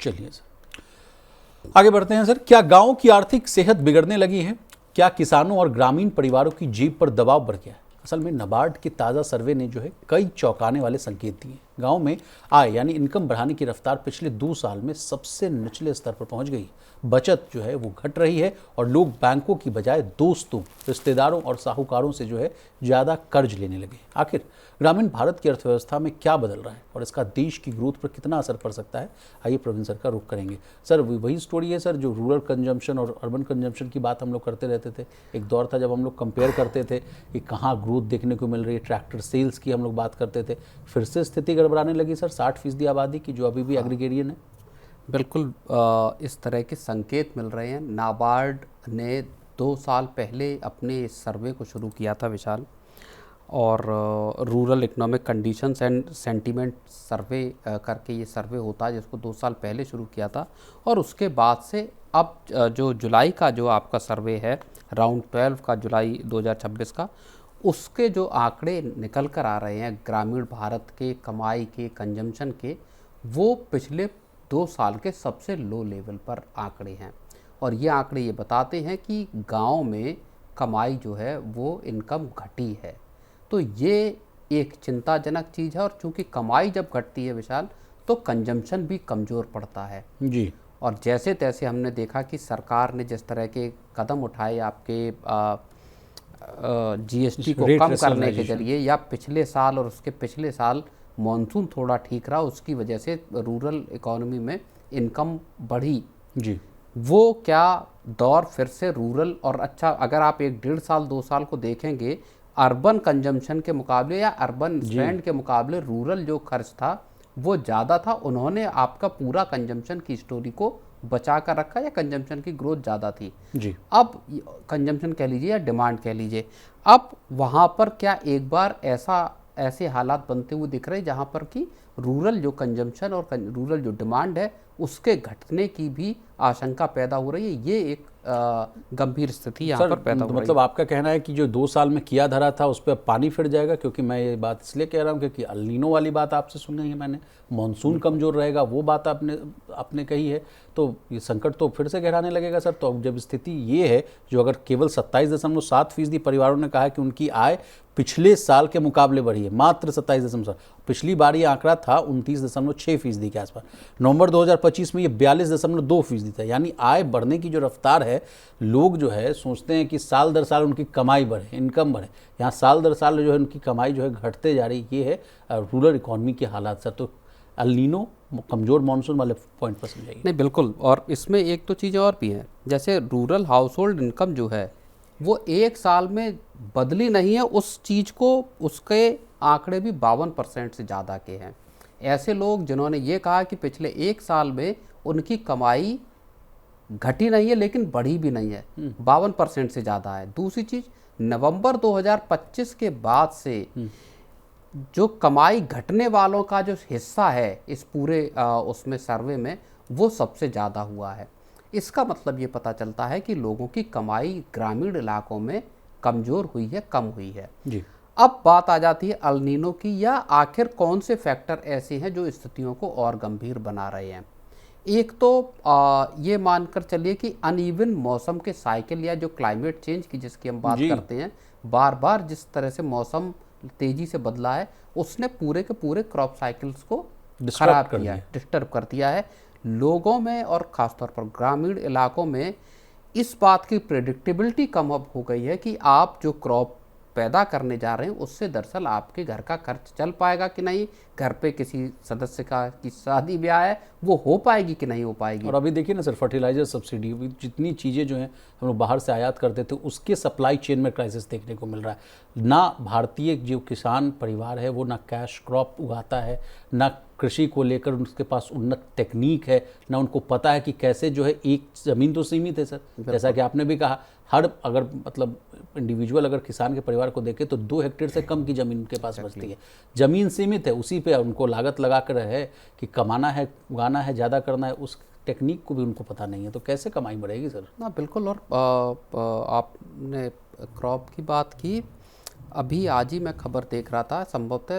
चलिए सर आगे बढ़ते हैं सर। क्या गांव की आर्थिक सेहत बिगड़ने लगी है? क्या किसानों और ग्रामीण परिवारों की जेब पर दबाव बढ़ गया है? असल में नाबार्ड के ताज़ा सर्वे ने जो है कई चौंकाने वाले संकेत दिए। गांव में आय यानी इनकम बढ़ाने की रफ्तार पिछले 2 साल में सबसे निचले स्तर पर पहुंच गई। बचत जो है वो घट रही है और लोग बैंकों की बजाय दोस्तों, रिश्तेदारों और साहूकारों से जो है ज़्यादा कर्ज लेने लगे। आखिर ग्रामीण भारत की अर्थव्यवस्था में क्या बदल रहा है और इसका देश की ग्रोथ पर कितना असर पड़ सकता है? आइए प्रवीण सर का रुख करेंगे। सर वही स्टोरी है सर जो रूरल कंजम्पशन और अर्बन कंजम्पशन की बात हम लोग करते रहते थे। एक दौर था जब हम लोग कंपेयर करते थे कि कहाँ ग्रोथ देखने को मिल रही है, ट्रैक्टर सेल्स की हम लोग बात करते थे। फिर से स्थिति गड़बड़ाने लगी सर 60% आबादी की जो अभी भी एग्रीगेरियन है। बिल्कुल इस तरह के संकेत मिल रहे हैं। नाबार्ड ने 2 साल पहले अपने इस सर्वे को शुरू किया था विशाल, और rural economic conditions and sentiment survey करके ये सर्वे होता है, जिसको 2 साल पहले शुरू किया था। और उसके बाद से अब जो जुलाई का जो आपका सर्वे है, राउंड 12 का, जुलाई 2026 का, उसके जो आंकड़े निकल कर आ रहे हैं ग्रामीण भारत के कमाई के, कंजम्पशन के, वो पिछले 2 साल के सबसे लो लेवल पर आंकड़े हैं। और ये आंकड़े ये बताते हैं कि गांव में कमाई जो है वो इनकम घटी है। तो ये एक चिंताजनक चीज़ है। और चूंकि कमाई जब घटती है विशाल, तो कंजम्पशन भी कमज़ोर पड़ता है जी। और जैसे तैसे हमने देखा कि सरकार ने जिस तरह के कदम उठाए आपके जीएसटी को कम करने के जरिए, या पिछले साल और उसके पिछले साल मॉनसून थोड़ा ठीक रहा, उसकी वजह से रूरल इकोनॉमी में इनकम बढ़ी जी। वो क्या दौर फिर से रूरल, और अच्छा अगर आप 1-1.5 साल 2 साल को देखेंगे, अर्बन कंजम्पशन के मुकाबले या अर्बन स्पेंड के मुकाबले रूरल जो खर्च था वो ज़्यादा था। उन्होंने आपका पूरा कंजम्पशन की स्टोरी को बचा कर रखा, या कंजम्पशन की ग्रोथ ज़्यादा थी जी। अब कंजम्पशन कह लीजिए या डिमांड कह लीजिए, अब वहाँ पर क्या एक बार ऐसे हालात बनते हुए दिख रहे हैं जहाँ पर कि रूरल जो कंजम्पशन और रूरल जो डिमांड है उसके घटने की भी आशंका पैदा हो रही है। ये एक गंभीर स्थिति यहाँ पर पैदा हो रही है। मतलब आपका कहना है कि जो 2 साल में किया धरा था उस पर पानी फिर जाएगा? क्योंकि मैं ये बात इसलिए कह रहा हूँ क्योंकि अल नीनो वाली बात आपसे सुनी है मैंने, मानसून कमजोर रहेगा वो बात आपने कही है, तो ये संकट तो फिर से गहराने लगेगा सर। तो जब स्थिति ये है, जो अगर केवल 27.7% परिवारों ने कहा है कि उनकी आय पिछले साल के मुकाबले बढ़ी है, मात्र 27.7, पिछली बार ये आंकड़ा था 29.6% के आसपास। नवंबर 2025 में ये 42.2% था। यानी आय बढ़ने की जो रफ्तार है, लोग जो है सोचते हैं कि साल दर साल उनकी कमाई बढ़े, इनकम बढ़े, यहाँ साल दर साल जो है उनकी कमाई जो है घटते जा रही। ये है रूरल इकोनॉमी के हालात सर। तो अल नीनो, कमजोर मानसून वाले पॉइंट पर समझाइए। नहीं बिल्कुल, और इसमें एक तो चीज़ें और भी हैं, जैसे रूरल हाउस होल्ड इनकम जो है वो 1 साल में बदली नहीं है। उस चीज़ को, उसके आंकड़े भी 52% से ज़्यादा के हैं। ऐसे लोग जिन्होंने ये कहा कि पिछले 1 साल में उनकी कमाई घटी नहीं है लेकिन बढ़ी भी नहीं है, 52% से ज़्यादा है। दूसरी चीज़, नवंबर 2025 के बाद से जो कमाई घटने वालों का जो हिस्सा है इस पूरे उसमें सर्वे में, वो सबसे ज़्यादा हुआ है। इसका मतलब ये पता चलता है कि लोगों की कमाई ग्रामीण इलाकों में कमज़ोर हुई है, कम हुई है जी। अब बात आ जाती है अल नीनो की, या आखिर कौन से फैक्टर ऐसे हैं जो स्थितियों को और गंभीर बना रहे हैं। एक तो ये मानकर चलिए कि अनइवन मौसम के साइकिल, या जो क्लाइमेट चेंज की जिसकी हम बात करते हैं, बार बार जिस तरह से मौसम तेज़ी से बदला है, उसने पूरे के पूरे क्रॉप साइकिल्स को खराब किया है, डिस्टर्ब कर दिया है। लोगों में और ख़ासतौर पर ग्रामीण इलाकों में इस बात की प्रेडिक्टेबिलिटी कम अब हो गई है कि आप जो क्रॉप पैदा करने जा रहे हैं उससे दरअसल आपके घर का खर्च चल पाएगा कि नहीं, घर पे किसी सदस्य का की शादी ब्याह है वो हो पाएगी कि नहीं हो पाएगी। और अभी देखिए ना सर, फर्टिलाइजर सब्सिडी, जितनी चीज़ें जो हैं हम लोग बाहर से आयात करते थे, उसके सप्लाई चेन में क्राइसिस देखने को मिल रहा है। ना भारतीय जो किसान परिवार है वो ना कैश क्रॉप उगाता है, ना कृषि को लेकर उसके पास उन्नत टेक्निक है, ना उनको पता है कि कैसे जो है, एक ज़मीन तो सीमित है सर, जैसा कि आपने भी कहा, हर अगर मतलब इंडिविजुअल अगर किसान के परिवार को देखे तो 2 हेक्टेयर से कम की ज़मीन उनके पास बचती है, ज़मीन सीमित है, उसी पे उनको लागत लगा कर है कि कमाना है, उगाना है, ज़्यादा करना है, उस टेक्निक को भी उनको पता नहीं है, तो कैसे कमाई बढ़ेगी सर? ना बिल्कुल। और आपने क्रॉप की बात की, अभी आज ही मैं खबर देख रहा था, संभवतः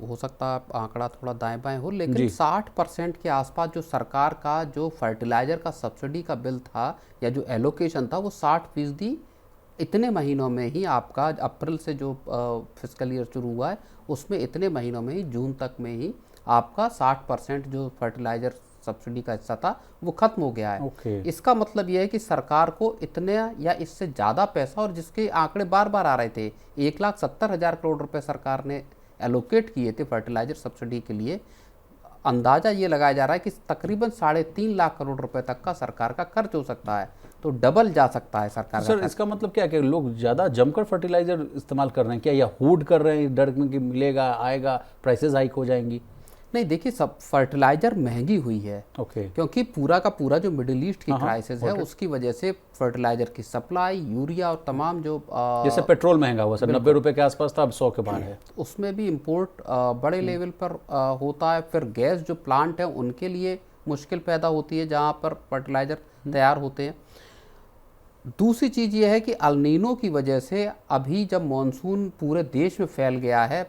हो सकता है आंकड़ा थोड़ा दाएं बाएं हो, लेकिन 60% के आसपास जो सरकार का जो फर्टिलाइज़र का सब्सिडी का बिल था या जो एलोकेशन था वो 60% इतने महीनों में ही आपका, अप्रैल से जो फिस्कल ईयर शुरू हुआ है उसमें इतने महीनों में ही, जून तक में ही आपका 60% जो फर्टिलाइज़र सब्सिडी का हिस्सा था वो खत्म हो गया है। इसका मतलब यह है कि सरकार को इतने या इससे ज़्यादा पैसा, और जिसके आंकड़े बार बार आ रहे थे, 1,70,000 करोड़ रुपए सरकार ने एलोकेट किए थे फर्टिलाइजर सब्सिडी के लिए। अंदाज़ा ये लगाया जा रहा है कि तकरीबन 3.5 लाख करोड़ रुपए तक का सरकार का खर्च हो सकता है, तो डबल जा सकता है सरकार का। सर इसका मतलब क्या है कि लोग ज़्यादा जमकर फर्टिलाइजर इस्तेमाल कर रहे हैं क्या, या होल्ड कर रहे हैं डर में कि मिलेगा, आएगा, प्राइसेस हाइक हो जाएंगी? नहीं, देखिए, सब फर्टिलाइजर महंगी हुई है क्योंकि पूरा का पूरा जो मिडिल ईस्ट की क्राइसिस है उसकी वजह से फर्टिलाइजर की सप्लाई, यूरिया और तमाम जो जैसे पेट्रोल महंगा हुआ सर, 90 रुपए के आसपास था, अब 100 के पार है। उसमें भी इंपोर्ट बड़े लेवल पर होता है। फिर गैस जो प्लांट है उनके लिए मुश्किल पैदा होती है जहाँ पर फर्टिलाइजर तैयार होते हैं। दूसरी चीज़ ये है कि अल्नीनो की वजह से अभी जब मॉनसून पूरे देश में फैल गया है,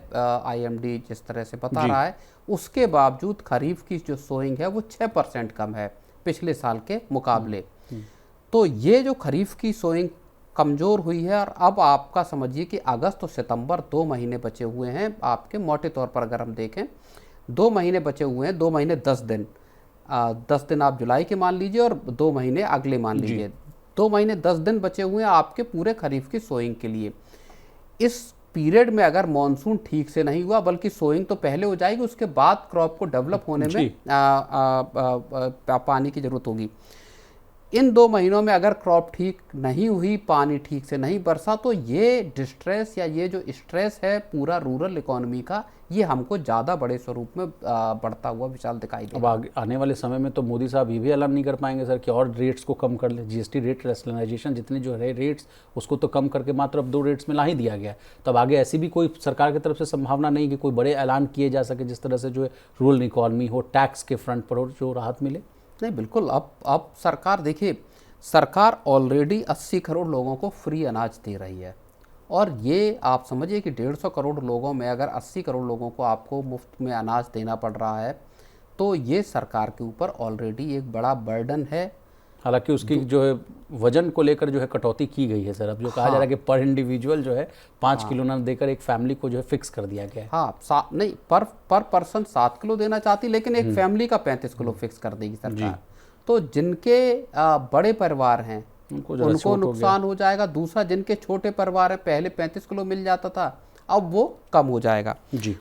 IMD जिस तरह से बता रहा है, उसके बावजूद खरीफ की जो सोइंग है वो 6% कम है पिछले साल के मुकाबले। तो ये जो खरीफ की सोइंग कमज़ोर हुई है, और अब आपका समझिए कि अगस्त और सितंबर 2 महीने बचे हुए हैं आपके, मोटे तौर पर अगर हम देखें 2 महीने बचे हुए हैं, 2 महीने 10 दिन, 10 दिन आप जुलाई के मान लीजिए और 2 महीने अगले मान लीजिए, 2 महीने 10 दिन बचे हुए हैं आपके पूरे खरीफ की सोइंग के लिए। इस पीरियड में अगर मॉनसून ठीक से नहीं हुआ, बल्कि सोइंग तो पहले हो जाएगी, उसके बाद क्रॉप को डेवलप होने में पानी की ज़रूरत होगी। इन 2 महीनों में अगर क्रॉप ठीक नहीं हुई, पानी ठीक से नहीं बरसा, तो ये डिस्ट्रेस या ये जो स्ट्रेस है पूरा रूरल इकोनॉमी का, ये हमको ज़्यादा बड़े स्वरूप में बढ़ता हुआ विशाल दिखाई देगा। अब आने वाले समय में तो मोदी साहब ये भी ऐलान नहीं कर पाएंगे सर कि और रेट्स को कम कर ले, GST रेट रैशनलाइजेशन, जितने जो है रेट्स उसको तो कम करके मात्र अब 2 रेट्स में ला ही दिया गया है। तो अब आगे ऐसी भी कोई सरकार की तरफ से संभावना नहीं कि कोई बड़े ऐलान किए जा सके जिस तरह से जो है रूरल इकोनॉमी हो, टैक्स के फ्रंट पर हो, जो राहत मिले? नहीं, बिल्कुल। अब सरकार, देखिए, सरकार ऑलरेडी 80 करोड़ लोगों को फ्री अनाज दे रही है, और ये आप समझिए कि 150 करोड़ लोगों में अगर 80 करोड़ लोगों को आपको मुफ्त में अनाज देना पड़ रहा है, तो ये सरकार के ऊपर ऑलरेडी एक बड़ा बर्डन है। हालांकि उसकी जो है वजन को लेकर जो है कटौती की गई है सर। अब जो कहा जा रहा है कि पर इंडिविजुअल जो है 5 किलो न देकर एक फैमिली को जो है फिक्स कर दिया गया है। नहीं, पर पर्सन 7 किलो देना चाहती, लेकिन एक फैमिली का 35 किलो फिक्स कर देगी सरकार। तो जिनके बड़े परिवार हैं उनको नुकसान हो जाएगा। दूसरा, जिनके छोटे परिवार हैं, पहले 35 किलो मिल जाता था, अब वो कम हो जाएगा।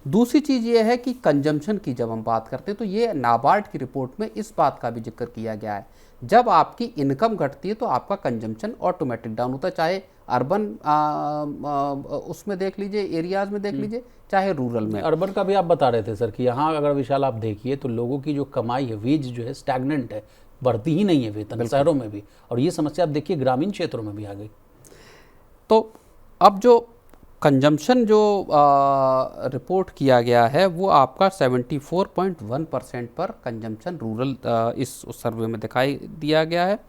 दूसरी चीज़ ये है कि कंजम्पशन की जब हम बात करते हैं तो ये नाबार्ड की रिपोर्ट में इस बात का भी जिक्र किया गया है, जब आपकी इनकम घटती है तो आपका कंजम्पशन ऑटोमेटिक डाउन होता है, चाहे अर्बन उसमें देख लीजिए, एरियाज में देख लीजिए, चाहे रूरल में। अर्बन का भी आप बता रहे थे सर कि यहाँ अगर विशाल आप देखिए तो लोगों की जो कमाई है, वेज जो है स्टैग्नेंट है, बढ़ती ही नहीं है वेतन शहरों में भी, और ये समस्या आप देखिए ग्रामीण क्षेत्रों में भी आ गई। तो अब जो कंजम्पशन जो रिपोर्ट किया गया है वो आपका 74.1% पर कंजम्पशन रूरल इस सर्वे में दिखाई दिया गया है,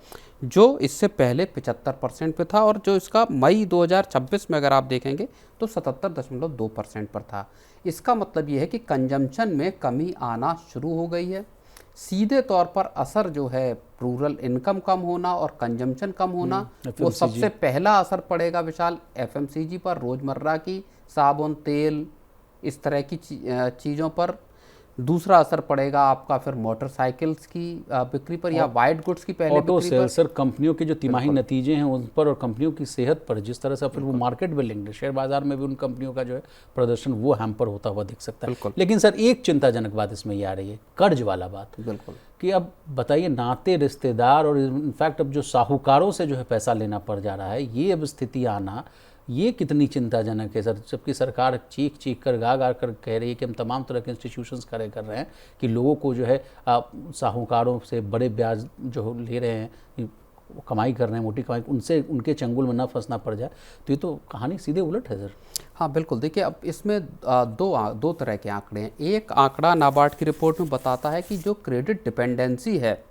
जो इससे पहले 75% पे था, और जो इसका मई 2026 में अगर आप देखेंगे तो 77.2% पर था। इसका मतलब ये है कि कंजम्पशन में कमी आना शुरू हो गई है। सीधे तौर पर असर जो है रूरल इनकम कम होना और कंजम्पशन कम होना, वो सबसे पहला असर पड़ेगा विशाल FMCG पर, रोज़मर्रा की साबुन, तेल, इस तरह की चीज़ों पर। दूसरा असर पड़ेगा आपका फिर मोटरसाइकिल्स की बिक्री पर या वाइट गुड्स की पहले ऑटो सेल सर, कंपनियों के जो तिमाही नतीजे हैं उन पर और कंपनियों की सेहत पर, जिस तरह से फिर वो मार्केट बिल्डिंग, शेयर बाजार में भी उन कंपनियों का जो है प्रदर्शन वो हैम्पर होता हुआ दिख सकता है। लेकिन सर एक चिंताजनक बात इसमें ये आ रही है, कर्ज वाला बात। बिल्कुल, कि अब बताइए, नाते रिश्तेदार और इनफैक्ट अब जो साहूकारों से जो है पैसा लेना पड़ जा रहा है, ये अब स्थिति आना, ये कितनी चिंताजनक है सर। जबकि सरकार चीख चीख कर गा गा कर कह रही है कि हम तमाम तरह के इंस्टीट्यूशंस खड़े कर रहे हैं कि लोगों को जो है साहूकारों से बड़े ब्याज जो ले रहे हैं, कमाई कर रहे हैं, मोटी कमाई, उनसे उनके चंगुल में न फंसना पड़ जाए। तो ये तो कहानी सीधे उलट है सर। हाँ बिल्कुल, देखिए, अब इसमें दो तरह के आंकड़े हैं। एक आंकड़ा नाबार्ड की रिपोर्ट में बताता है कि जो क्रेडिट डिपेंडेंसी है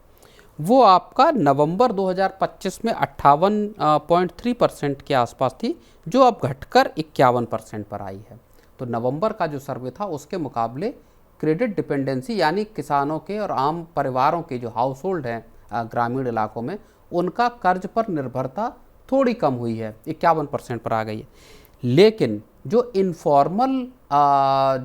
वो आपका नवंबर 2025 में 58.3% के आसपास थी, जो अब घटकर 51% पर आई है। तो नवंबर का जो सर्वे था उसके मुकाबले क्रेडिट डिपेंडेंसी यानी किसानों के और आम परिवारों के जो हाउस होल्ड हैं ग्रामीण इलाकों में, उनका कर्ज पर निर्भरता थोड़ी कम हुई है, 51% पर आ गई है। लेकिन जो इनफॉर्मल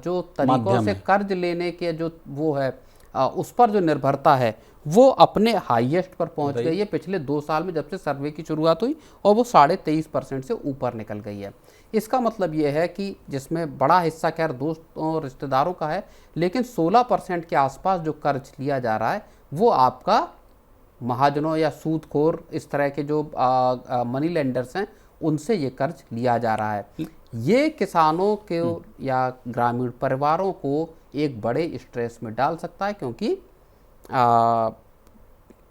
जो तरीकों से कर्ज लेने के जो वो है उस पर जो निर्भरता है वो अपने हाईएस्ट पर पहुंच गई है पिछले 2 साल में, जब से सर्वे की शुरुआत हुई, और वो 23.5% से ऊपर निकल गई है। इसका मतलब ये है कि जिसमें बड़ा हिस्सा खैर दोस्तों और रिश्तेदारों का है, लेकिन 16% के आसपास जो कर्ज लिया जा रहा है वो आपका महाजनों या सूदखोर इस तरह के जो मनी लेंडर्स हैं उनसे ये कर्ज लिया जा रहा है। ये किसानों के या ग्रामीण परिवारों को एक बड़े स्ट्रेस में डाल सकता है, क्योंकि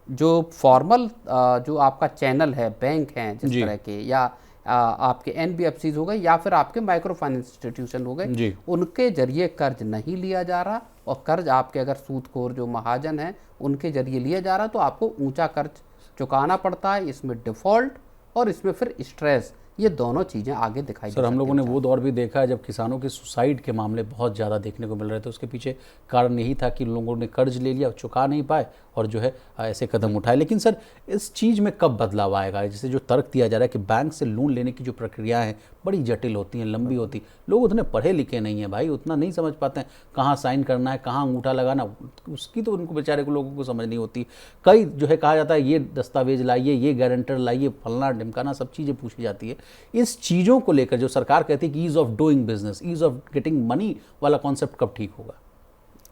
जो फॉर्मल जो आपका चैनल है, बैंक हैं जिस तरह के, या आपके NBFCs हो गए या फिर आपके माइक्रो फाइनेंस इंस्टीट्यूशन हो गए, उनके जरिए कर्ज नहीं लिया जा रहा, और कर्ज आपके अगर सूदखोर जो महाजन हैं उनके जरिए लिया जा रहा, तो आपको ऊंचा कर्ज चुकाना पड़ता है। इसमें डिफ़ॉल्ट और इसमें फिर स्ट्रेस, ये दोनों चीज़ें आगे दिखाई सर, हम लोगों ने वो दौर भी देखा है जब किसानों के सुसाइड के मामले बहुत ज़्यादा देखने को मिल रहे थे। उसके पीछे कारण यही था कि लोगों ने कर्ज ले लिया, चुका नहीं पाए और जो है ऐसे कदम उठाए। लेकिन सर, इस चीज़ में कब बदलाव आएगा? जैसे जो तर्क दिया जा रहा है कि बैंक से लोन लेने की जो प्रक्रिया है बड़ी जटिल होती हैं, लंबी होती, लोग उतने पढ़े लिखे नहीं हैं भाई, उतना नहीं समझ पाते हैं कहाँ साइन करना है, कहाँ अंगूठा लगाना, उसकी तो उनको बेचारे को लोगों को समझ नहीं होती। कई जो है कहा जाता है ये दस्तावेज लाइए, ये गारंटर लाइए, फलना ढिमकाना, सब चीज़ें पूछी जाती है। इस चीज़ों को लेकर जो सरकार कहती है कि ease of doing business, ease of getting money वाला कॉन्सेप्ट कब ठीक होगा?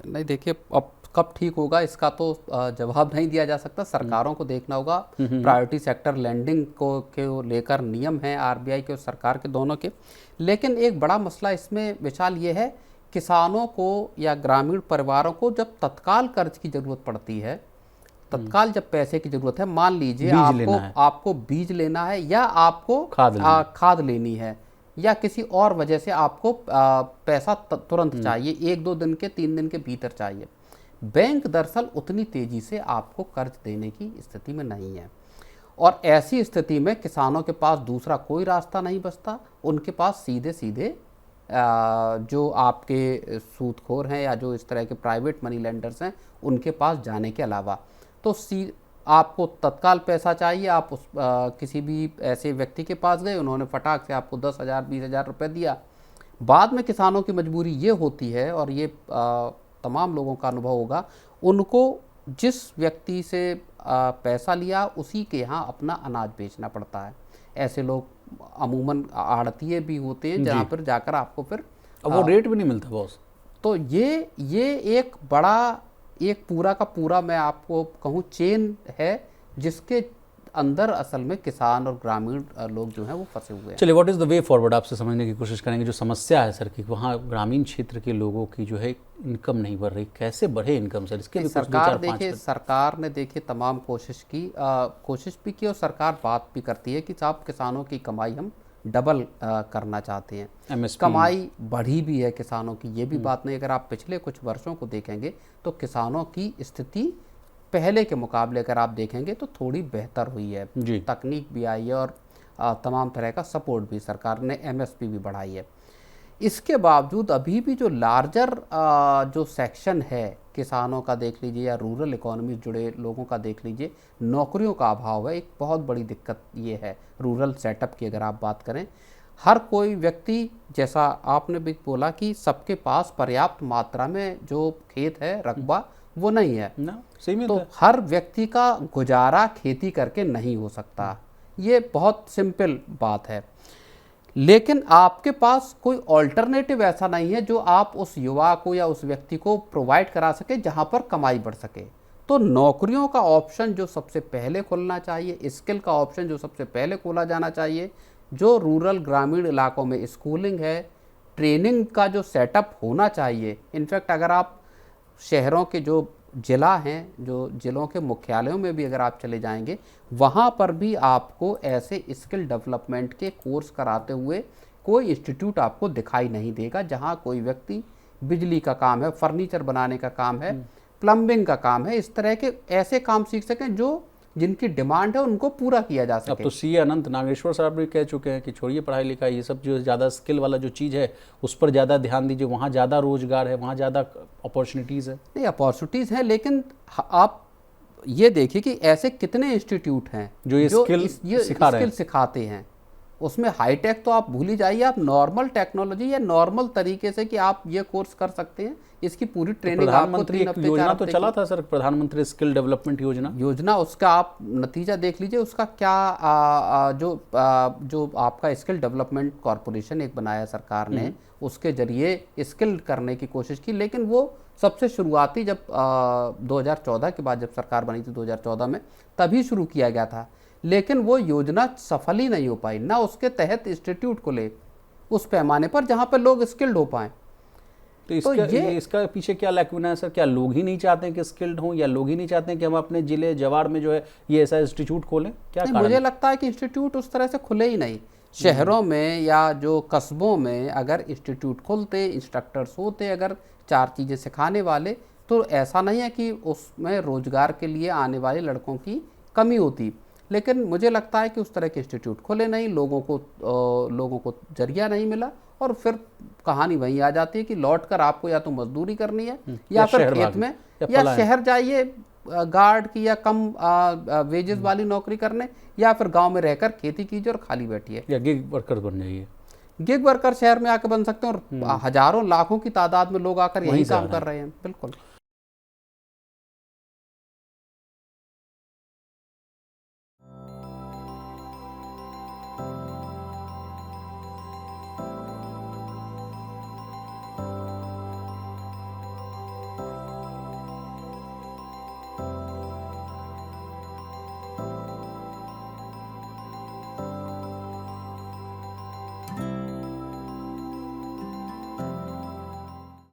नहीं, देखिए, अब कब ठीक होगा इसका तो जवाब नहीं दिया जा सकता। सरकारों को देखना होगा। प्रायोरिटी सेक्टर लैंडिंग को लेकर नियम हैं RBI के और सरकार के दोनों के। लेकिन एक बड़ा मसला इसमें विशाल ये है, किसानों को या ग्रामीण परिवारों को जब तत्काल कर्ज की ज़रूरत पड़ती है, तत्काल जब पैसे की ज़रूरत है, मान लीजिए आपको बीज लेना है या आपको खाद लेनी है, या किसी और वजह से आपको पैसा तुरंत चाहिए, 1-2 दिन के 3 दिन के भीतर चाहिए, बैंक दरअसल उतनी तेज़ी से आपको कर्ज देने की स्थिति में नहीं है। और ऐसी स्थिति में किसानों के पास दूसरा कोई रास्ता नहीं बचता, उनके पास सीधे सीधे जो आपके सूदखोर हैं या जो इस तरह के प्राइवेट मनी लेंडर्स हैं उनके पास जाने के अलावा, तो आपको तत्काल पैसा चाहिए, आप किसी भी ऐसे व्यक्ति के पास गए, उन्होंने फटाक से आपको 10,000 20,000 रुपये दिया। बाद में किसानों की मजबूरी ये होती है, और ये तमाम लोगों का अनुभव होगा, उनको जिस व्यक्ति से पैसा लिया उसी के यहाँ अपना अनाज बेचना पड़ता है। ऐसे लोग अमूमन आड़तिए भी होते हैं जहाँ पर जाकर आपको फिर वो रेट भी नहीं मिलता बॉस। तो ये एक बड़ा, एक पूरा का पूरा मैं आपको कहूँ चेन है, जिसके अंदर असल में किसान और ग्रामीण लोग जो हैं वो फंसे हुए हैं। चलिए, what is the way forward आपसे समझने की कोशिश करेंगे। जो समस्या है सर कि वहाँ ग्रामीण क्षेत्र के लोगों की जो है इनकम नहीं बढ़ रही, कैसे बढ़े इनकम सर? इसके लिए सरकार ने देखिए तमाम कोशिश भी की और सरकार बात भी करती है कि साहब किसानों की कमाई हम डबल करना चाहते हैं। कमाई बढ़ी भी है किसानों की, ये भी बात नहीं। अगर आप पिछले कुछ वर्षों को देखेंगे तो किसानों की स्थिति पहले के मुकाबले अगर आप देखेंगे तो थोड़ी बेहतर हुई है। तकनीक भी आई है और तमाम तरह का सपोर्ट भी, सरकार ने MSP भी बढ़ाई है। इसके बावजूद अभी भी जो लार्जर जो सेक्शन है किसानों का देख लीजिए या रूरल इकोनॉमी से जुड़े लोगों का देख लीजिए, नौकरियों का अभाव है। एक बहुत बड़ी दिक्कत ये है रूरल सेटअप की अगर आप बात करें। हर कोई व्यक्ति, जैसा आपने भी बोला कि सबके पास पर्याप्त मात्रा में जो खेत है, रकबा, वो नहीं है तो हर व्यक्ति का गुजारा खेती करके नहीं हो सकता। ये बहुत सिंपल बात है। लेकिन आपके पास कोई ऑल्टरनेटिव ऐसा नहीं है जो आप उस युवा को या उस व्यक्ति को प्रोवाइड करा सके जहां पर कमाई बढ़ सके। तो नौकरियों का ऑप्शन जो सबसे पहले खुलना चाहिए, स्किल का ऑप्शन जो सबसे पहले खोला जाना चाहिए, जो रूरल ग्रामीण इलाकों में स्कूलिंग है, ट्रेनिंग का जो सेटअप होना चाहिए। इनफैक्ट अगर आप शहरों के जो ज़िला हैं, जो ज़िलों के मुख्यालयों में भी अगर आप चले जाएंगे, वहाँ पर भी आपको ऐसे स्किल डेवलपमेंट के कोर्स कराते हुए कोई इंस्टीट्यूट आपको दिखाई नहीं देगा, जहाँ कोई व्यक्ति बिजली का काम है, फर्नीचर बनाने का काम है, प्लम्बिंग का काम है, इस तरह के ऐसे काम सीख सकें जो जिनकी डिमांड है उनको पूरा किया जा अब सके। तो सीए अनंत नागेश्वर साहब भी कह चुके हैं कि छोड़िए पढ़ाई लिखाई, ये सब जो ज़्यादा स्किल वाला जो चीज़ है उस पर ज़्यादा ध्यान दीजिए, वहाँ ज़्यादा रोजगार है, वहाँ ज़्यादा अपॉर्चुनिटीज़ है। नहीं, अपॉर्चुनिटीज़ हैं, लेकिन आप ये देखिए कि ऐसे कितने इंस्टीट्यूट हैं जो ये स्किल सिखा रहे हैं। स्किल सिखाते हैं। उसमें हाईटेक तो आप भूल ही जाइए, आप नॉर्मल टेक्नोलॉजी या नॉर्मल तरीके से कि आप ये कोर्स कर सकते हैं, इसकी पूरी ट्रेनिंग आपको प्रधानमंत्री 3 एक हफ्ते योजना 4 तो हफ्ते चला था सर, प्रधानमंत्री स्किल डेवलपमेंट योजना। उसका आप नतीजा देख लीजिए, उसका क्या जो आपका स्किल डेवलपमेंट कॉरपोरेशन एक बनाया सरकार ने, उसके जरिए स्किल करने की कोशिश की, लेकिन वो सबसे शुरुआती जब 2014 के बाद जब सरकार बनी थी 2014 में, तभी शुरू किया गया था, लेकिन वो योजना सफल ही नहीं हो पाई, ना उसके तहत इंस्टीट्यूट को ले उस पैमाने पर जहाँ पर लोग स्किल्ड हो पाएँ। तो इसका पीछे क्या लैक्यूना है सर? क्या लोग ही नहीं चाहते हैं कि स्किल्ड हों, या लोग ही नहीं चाहते हैं कि हम अपने जिले जवार में जो है ये ऐसा इंस्टीट्यूट खोलें? क्या कारण? मुझे लगता है कि इंस्टीट्यूट उस तरह से खुले ही नहीं। शहरों में या जो कस्बों में अगर इंस्टीट्यूट खुलते, इंस्ट्रक्टर्स होते अगर 4 चीज़ें सिखाने वाले, तो ऐसा नहीं है कि उसमें रोजगार के लिए आने वाले लड़कों की कमी होती। लेकिन मुझे लगता है कि उस तरह के इंस्टीट्यूट खुले नहीं, लोगों को जरिया नहीं मिला, और फिर कहानी वहीं आ जाती है कि लौट कर आपको या तो मजदूरी करनी है या फिर खेत में या शहर जाइए गार्ड की या कम वेजेस वाली नौकरी करने, या फिर गांव में रहकर खेती कीजिए और खाली बैठिए, या गिग वर्कर बन जाइए। गिग वर्कर शहर में आकर बन सकते हैं, और हजारों लाखों की तादाद में लोग आकर यही काम कर रहे हैं। बिल्कुल।